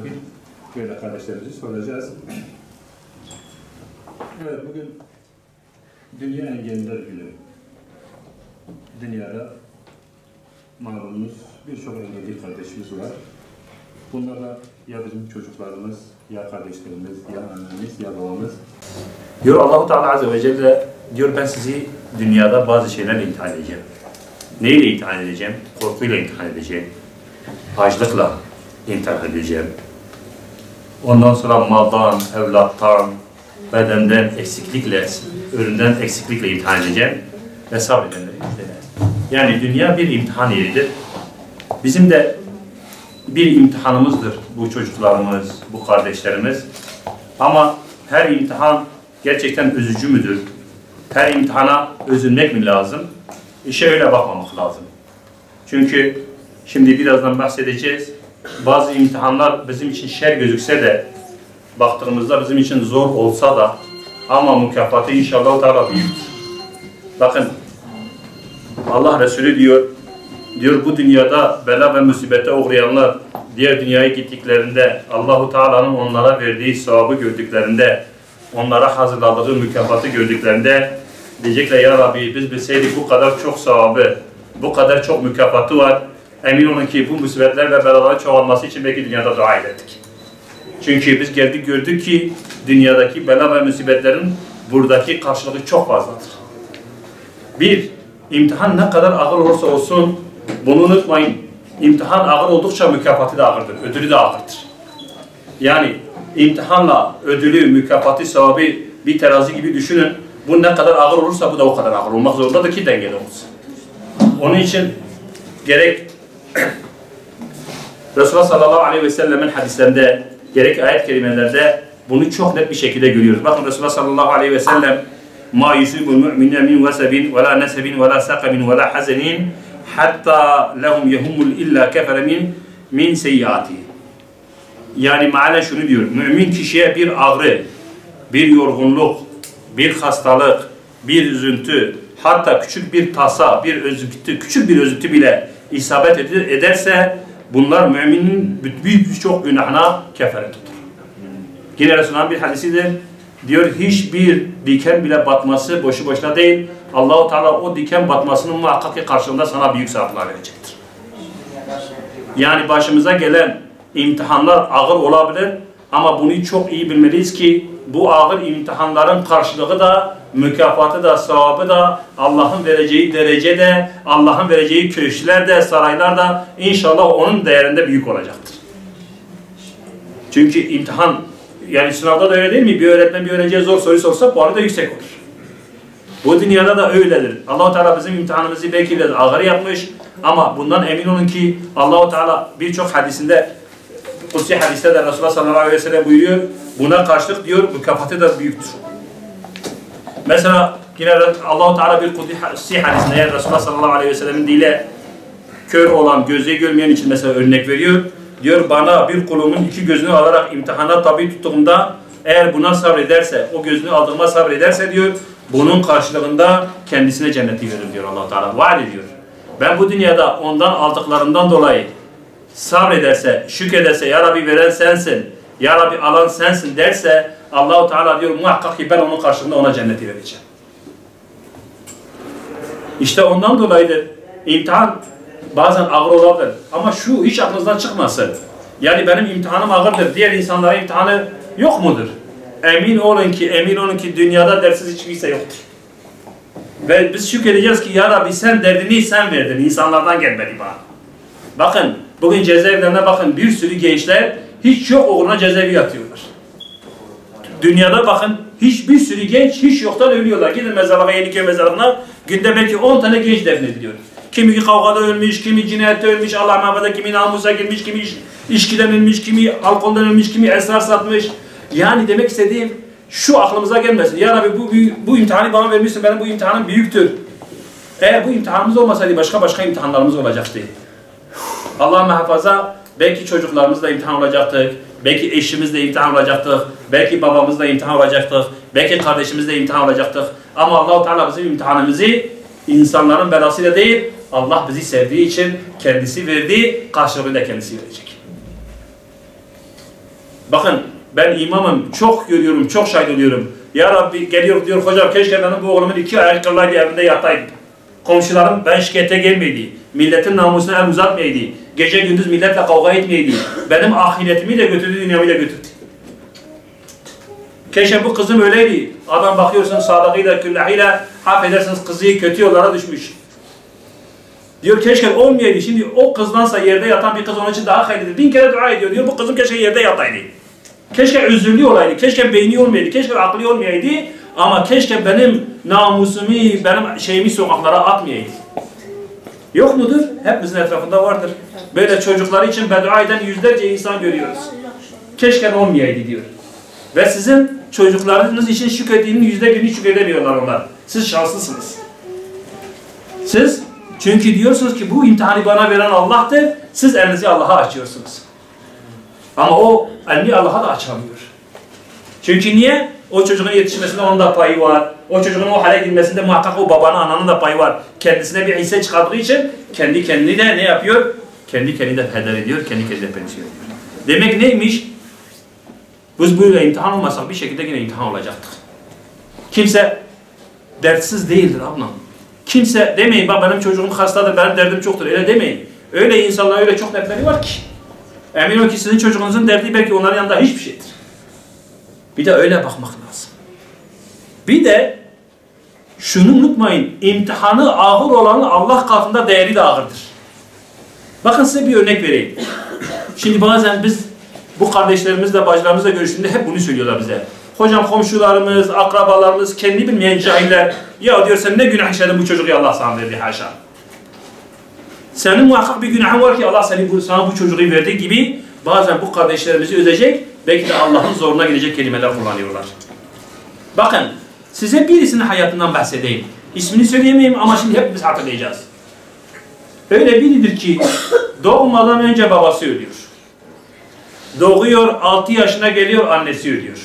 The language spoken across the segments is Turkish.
bir böyle kardeşlerimizi soracağız. Evet, bugün Dünya Engelliler Günü. Dünyada malumunuz birçok engelli kardeşimiz var. Bunlarla ya bizim çocuklarımız, ya kardeşlerimiz, ya annemiz, ya babamız. Diyor Allah-u Teala Azze ve Celle, diyor ben sizi dünyada bazı şeylerle imtihan edeceğim. Neyle imtihan edeceğim? Korkuyla imtihan edeceğim. Açlıkla imtihan edeceğim. Ondan sonra maldan, evlattan, bedenden eksiklikle, üründen eksiklikle imtihan edeceğim. Ve sabredenleri müjdeler. Yani dünya bir imtihan yeridir. Bizim de bir imtihanımızdır bu çocuklarımız, bu kardeşlerimiz. Ama her imtihan gerçekten üzücü müdür? Her imtihana üzülmek mi lazım? İşe öyle bakmamak lazım. Çünkü şimdi birazdan bahsedeceğiz. Bazı imtihanlar bizim için şer gözükse de, baktığımızda bizim için zor olsa da ama mükafatı inşallah Teala büyüktür. Bakın Allah Resulü diyor bu dünyada bela ve musibete uğrayanlar diğer dünyaya gittiklerinde Allah-u Teala'nın onlara verdiği sevabı gördüklerinde, onlara hazırladığı mükafatı gördüklerinde diyecekler ya Rabbi biz bilseydik bu kadar çok sevabı, bu kadar çok mükafatı var. Emin olun ki bu musibetler ve belaların çoğalması için belki dünyada dua ederdik. Çünkü biz geldik gördük ki dünyadaki bela ve musibetlerin buradaki karşılığı çok fazladır. Bir, imtihan ne kadar ağır olursa olsun bunu unutmayın. İmtihan ağır oldukça mükafatı da ağırdır, ödülü de ağırdır. Yani imtihanla ödülü, mükafatı, sevabı bir terazi gibi düşünün. Bu ne kadar ağır olursa bu da o kadar ağır olmak zorundadır ki dengeli olsun. Onun için gerek Resulullah sallallahu aleyhi ve sellemin hadislerinde, gerek ayet kelimelerde bunu çok net bir şekilde görüyoruz. Bakın Resulullah sallallahu aleyhi ve sellem مَا يُسُيبُ الْمُؤْمِنَ مِنْ وَسَبٍ وَلَا نَسَبٍ وَلَا سَقَمٍ وَلَا حَزَنٍ حَتَّى لَهُمْ يَهُمُّ إِلَّا كَفَرَ مِنْ سَيِّئَاتِهِ. Yani mealen şunu diyor, mümin kişiye bir ağrı, bir yorgunluk, bir hastalık, bir üzüntü, hatta küçük bir tasa, bir üzüntü, küçük bir üzüntü bile isabet ederse bunlar müminin birçok günahına kefaret tutar. Yine Resulullah'ın bir hadisidir. Diyor hiçbir diken bile batması boşu boşuna değil. Allah-u Teala o diken batmasının muhakkak ki karşılığında sana büyük sevaplar verecektir. Yani başımıza gelen imtihanlar ağır olabilir ama bunu çok iyi bilmeliyiz ki bu ağır imtihanların karşılığı da, mükafatı da, sevabı da, Allah'ın vereceği derece de, Allah'ın vereceği köşkler de, saraylar da inşallah onun değerinde büyük olacaktır. Çünkü imtihan, yani sınavda da öyle değil mi? Bir öğretmen bir öğrenciye zor soru sorsa puanı da yüksek olur. Bu dünyada da öyledir. Allah-u Teala bizim imtihanımızı belki de ağır yapmış ama bundan emin olun ki Allah-u Teala birçok hadisinde, Kutsi hadiste de Resulullah sallallahu aleyhi ve sellem buyuruyor, buna karşılık diyor mükafatı da büyüktür. Mesela yine Allah-u Teala bir Kutsi hadisinde yani Resulullah sallallahu aleyhi ve sellemin diliyle kör olan, gözü görmeyen için mesela örnek veriyor. Diyor bana bir kulumun iki gözünü alarak imtihana tabi tuttuğumda eğer buna sabrederse, o gözünü aldığıma sabrederse diyor bunun karşılığında kendisine cenneti verir diyor Allah-u Teala. Vaat ediyor. Ben bu dünyada ondan aldıklarından dolayı sabrederse, şükrederse, ya Rabbi veren sensin, ya Rabbi alan sensin derse Allah-u Teala diyor muhakkak ki ben onun karşılığında ona cenneti vereceğim. İşte ondan dolayıdır imtihan bazen ağır olabilir ama şu hiç aklınızdan çıkmasın. Yani benim imtihanım ağırdır, diğer insanların imtihanı yok mudur? Emin olun ki dünyada dersiz hiç kimse yoktur. Ve biz şükredeceğiz ki ya Rabbi sen derdini sen verdin, insanlardan gelmedi bana. Bakın bugün cezaevlerine bakın bir sürü gençler hiç yok uğruna cezaevi yatıyorlar. Dünyada bakın bir sürü genç hiç yoktan ölüyorlar. Gidin mezarlığa, Yeniköy mezarlığına günde belki 10 tane genç defnediliyor. Kimi kavgada ölmüş, kimi cinayette ölmüş, Allah muhafaza, kimi namusa girmiş, kimi içkiden ölmüş, kimi alkolden ölmüş, kimi esrar satmış. Yani demek istediğim şu aklımıza gelmesin. Ya Rabbi bu imtihanı bana vermişsin, benim bu imtihanım büyüktür. Eğer bu imtihanımız olmasaydı başka imtihanlarımız olacaktı. Allah muhafaza belki çocuklarımızla imtihan olacaktık, belki eşimizle imtihan olacaktık, belki babamızla imtihan olacaktık, belki kardeşimizle imtihan olacaktık. Ama Allah-u Teala bizim imtihanımızı insanların belasıyla değil, Allah bizi sevdiği için kendisi verdi, karşılığıyla kendisi verecek. Bakın ben imamım, çok görüyorum, çok şahit oluyorum. Ya Rabbi geliyor diyor, hocam keşke benim bu oğlumun 2 ayak kırılaydı evinde yataydı. Komşularım ben şikayete gelmeydi. Milletin namusuna el uzatmaydı. Gece gündüz milletle kavga etmeydi. Benim ahiretimi de götürdü, dünyamı da götürdü. Keşke bu kızım öyleydi. Adam bakıyorsun sadakıyla, küllahıyla, affedersiniz kızı kötü yollara düşmüş. Diyor keşke olmayaydı. Şimdi o kızdansa yerde yatan bir kız onun için daha hayırlıdır. 1000 kere dua ediyor. Diyor bu kızım keşke yerde yataydı. Keşke özürlü olaydı. Keşke beyni olmayaydı. Keşke aklı olmayaydı. Ama keşke benim namusumu, benim şeyimi sokaklara atmayaydı. Yok mudur? Hepimizin etrafında vardır. Böyle çocukları için beddua eden yüzlerce insan görüyoruz. Keşke olmayaydı diyor. Ve sizin çocuklarınız için şükrettiğinin %1'ini şükredemiyorlar onlar. Siz şanslısınız. Siz çünkü diyorsunuz ki bu imtihanı bana veren Allah'tır. Siz elinizi Allah'a açıyorsunuz. Ama o elini Allah'a da açamıyor. Çünkü niye? O çocuğun yetişmesinde onun da payı var. O çocuğun o hale girmesinde muhakkak o babanın, ananın da payı var. Kendisine bir hisse çıkardığı için kendi kendini de ne yapıyor? Kendi kendini de heder ediyor, kendi kendini de pensiyon ediyor. Demek neymiş? Biz böyle imtihan olmasak bir şekilde yine imtihan olacaktık. Kimse dertsiz değildir ablam. Kimse demeyin bak benim çocuğum hastadır, benim derdim çoktur. Öyle demeyin. Öyle insanlar öyle çok dertleri var ki. Emin ol ki sizin çocuğunuzun derdi belki onların yanında hiçbir şeydir. Bir de öyle bakmak lazım. Bir de şunu unutmayın. İmtihanı ağır olanın Allah katında değeri de ağırdır. Bakın size bir örnek vereyim. Şimdi bazen biz bu kardeşlerimizle, bacılarımızla görüştüğünde hep bunu söylüyorlar bize. Hocam komşularımız, akrabalarımız, kendi bilmeyen cahiller. Ya diyor sen ne günah işledin bu çocuğu Allah sana verdi haşa. Senin muhakkak bir günahın var ki Allah sana bu çocuğu verdiği gibi bazen bu kardeşlerimizi üzecek, belki de Allah'ın zoruna gidecek kelimeler kullanıyorlar. Bakın size birisinin hayatından bahsedeyim. İsmini söyleyemeyeyim ama şimdi hepimiz hatırlayacağız. Öyle biridir ki doğmadan önce babası ölüyor. Doğuyor, 6 yaşına geliyor, annesi ölüyor.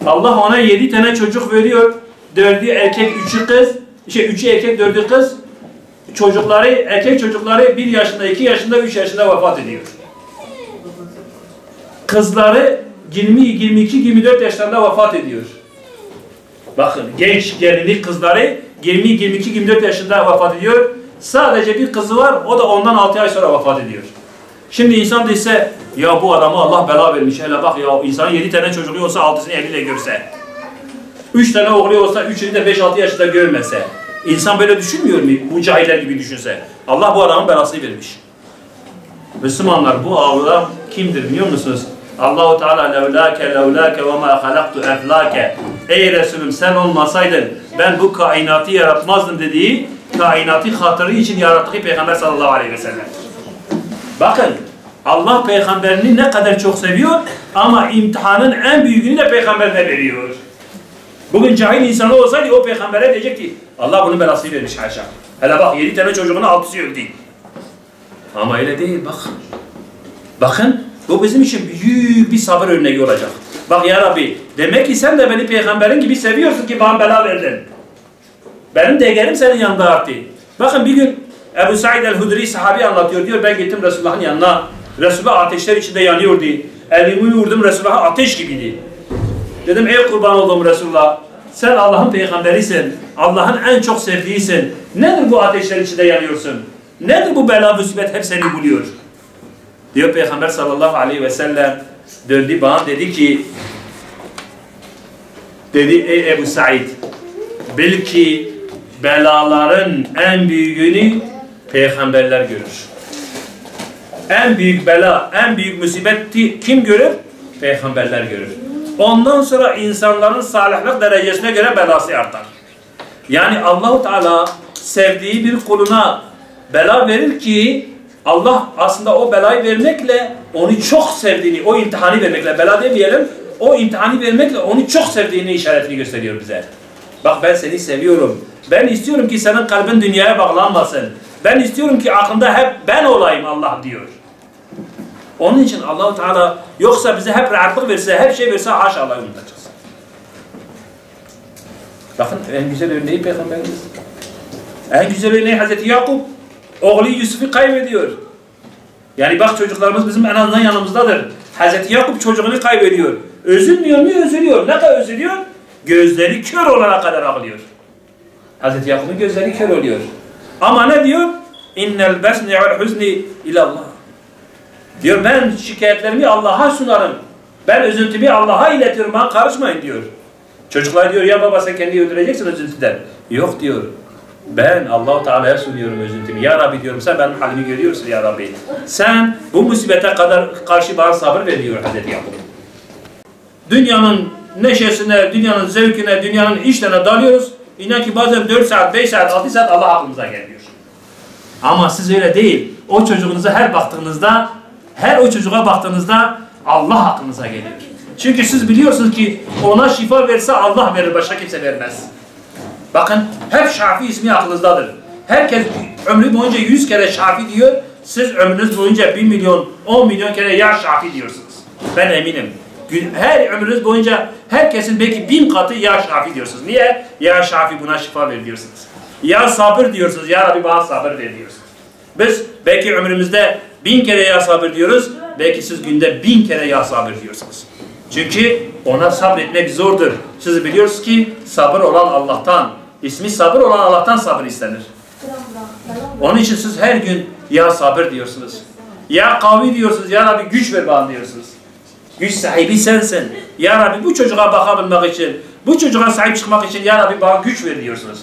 Allah ona 7 tane çocuk veriyor. 4'ü erkek, 3'ü kız. 3'ü erkek, 4'ü kız. Çocukları, erkek çocukları 1 yaşında, 2 yaşında, 3 yaşında vefat ediyor. Kızları 20, 22, 24 yaşlarında vefat ediyor. Bakın genç gelinlik kızları 20, 22, 24 yaşında vefat ediyor. Sadece bir kızı var, o da ondan 6 ay sonra vefat ediyor. Şimdi insan dese, ya bu adamı Allah bela vermiş, hele bak ya insanın 7 tane çocuğu olsa 6'sını eliyle görse. 3 tane oğlu olsa 3'ünü de 5-6 yaşında görmese. İnsan böyle düşünmüyor mu? Bu cahiller gibi düşünse. Allah bu adamın belasını vermiş. Müslümanlar bu adam kimdir biliyor musunuz? Allahu Teala levlâke ve mâ halaktu eflâke. Ey Resulüm sen olmasaydın ben bu kainatı yaratmazdım dediği kainatı hatırı için yarattığı Peygamber sallallahu aleyhi ve sellem. Bakın Allah peygamberini ne kadar çok seviyor ama imtihanın en büyüğünü de peygamberine veriyor. Bugün cahil insanı olsaydı o peygambere diyecekti. Allah bunun belasını vermiş haşa. Hele bak 7 tane çocuğunun 6'sı öldü. Ama öyle değil bak. Bakın bu bizim için büyük bir sabır örneği olacak. Bak ya Rabbi demek ki sen de beni peygamberin gibi seviyorsun ki bana bela verdin. Benim değerim senin yanında arttı. Bakın bir gün Ebu Said el-Hudri sahabi anlatıyor diyor ben gittim Resulullah'ın yanına. Resulullah ateşler içinde yanıyordu. Elimi vurdum Resulullah'a ateş gibiydi. Dedim ey kurban olduğum Resulullah sen Allah'ın peygamberisin. Allah'ın en çok sevdiğisin. Nedir bu ateşler içinde yanıyorsun? Nedir bu bela musibet hep seni buluyor? Diyor Peygamber sallallahu aleyhi ve sellem döndü bana dedi ki ey Ebu Said bil ki belaların en büyüğünü peygamberler görür. En büyük bela, en büyük musibeti kim görür? Peygamberler görür. Ondan sonra insanların salihlik derecesine göre belası artar. Yani Allah-u Teala sevdiği bir kuluna bela verir ki Allah aslında o belayı vermekle onu çok sevdiğini, o imtihanı vermekle, bela demeyelim, o imtihanı vermekle onu çok sevdiğini işaretini gösteriyor bize. Bak ben seni seviyorum. Ben istiyorum ki senin kalbin dünyaya bağlanmasın. Ben istiyorum ki aklında hep ben olayım Allah diyor. Onun için Allah-u Teala yoksa bize hep rahatlık verse, hep şey verse haşa Allah'ı unutacağız. Bakın en güzel örneği Peygamberimiz. En güzel örneği Hazreti Yakup. Oğlu Yusuf'u kaybediyor. Yani bak çocuklarımız bizim en azından yanımızdadır. Hazreti Yakup çocuğunu kaybediyor. Üzülmüyor mu? Üzülüyor. Ne kadar üzülüyor? Gözleri kör olana kadar ağlıyor. Hazreti Yakup'un gözleri kör oluyor. Ama ne diyor? İnnel besni vel huzni ilallah. Diyor ben şikayetlerimi Allah'a sunarım. Ben üzüntümü Allah'a iletiyorum. Bana karışmayın diyor. Çocuklar diyor ya baba sen kendini öldüreceksin üzüntüden. Yok diyor. Ben Allah-u Teala'ya sunuyorum üzüntümü. Ya Rabbi diyorum sen benim halimi görüyorsun ya Rabbi. Sen bu musibete kadar karşı bana sabır ver diyor Hazreti Yakup. Dünyanın neşesine, dünyanın zevkine, dünyanın işlerine dalıyoruz. İnan ki bazen 4 saat, 5 saat, 6 saat Allah aklımıza geliyor. Ama siz öyle değil. O çocuğunuza her o çocuğa baktığınızda Allah aklınıza geliyor. Çünkü siz biliyorsunuz ki ona şifa verse Allah verir, başka kimse vermez. Bakın hep Şafi ismi aklınızdadır. Herkes ömrü boyunca 100 kere Şafi diyor. Siz ömrünüz boyunca 1 milyon, 10 milyon kere ya Şafi diyorsunuz. Ben eminim. Her ömrünüz boyunca herkesin belki 1000 katı ya Şafi diyorsunuz. Niye? Ya Şafi buna şifa ver diyorsunuz. Ya sabır diyorsunuz. Ya Rabbi bana sabır ver diyorsunuz. Biz belki ömrümüzde 1000 kere ya sabır diyoruz. Belki siz günde 1000 kere ya sabır diyorsunuz. Çünkü ona sabretmek zordur. Siz biliyorsunuz ki sabır olan Allah'tan, ismi sabır olan Allah'tan sabır istenir. Onun için siz her gün ya sabır diyorsunuz. Ya kavi diyorsunuz. Ya Rabbi güç ver bana diyorsunuz. Güç sahibi sensin. Ya Rabbi bu çocuğa bakabilmek için, bu çocuğa sahip çıkmak için Ya Rabbi bana güç ver diyorsunuz.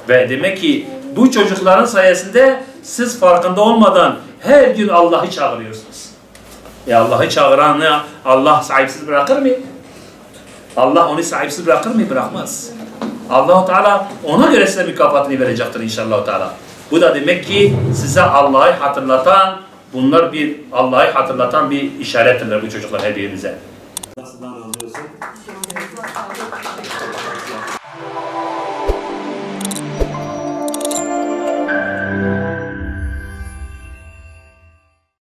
Ve demek ki bu çocukların sayesinde siz farkında olmadan her gün Allah'ı çağırıyorsunuz. Allah'ı çağıranı Allah sahipsiz bırakır mı? Allah onu sahipsiz bırakır mı? Bırakmaz. Allah-u Teala ona göre size mükafatını verecektir inşallah Teala. Bu da demek ki size Allah'ı hatırlatan, bunlar bir Allah'ı hatırlatan bir işarettirler bu çocuklar her birinize. Nasıl razı olsun?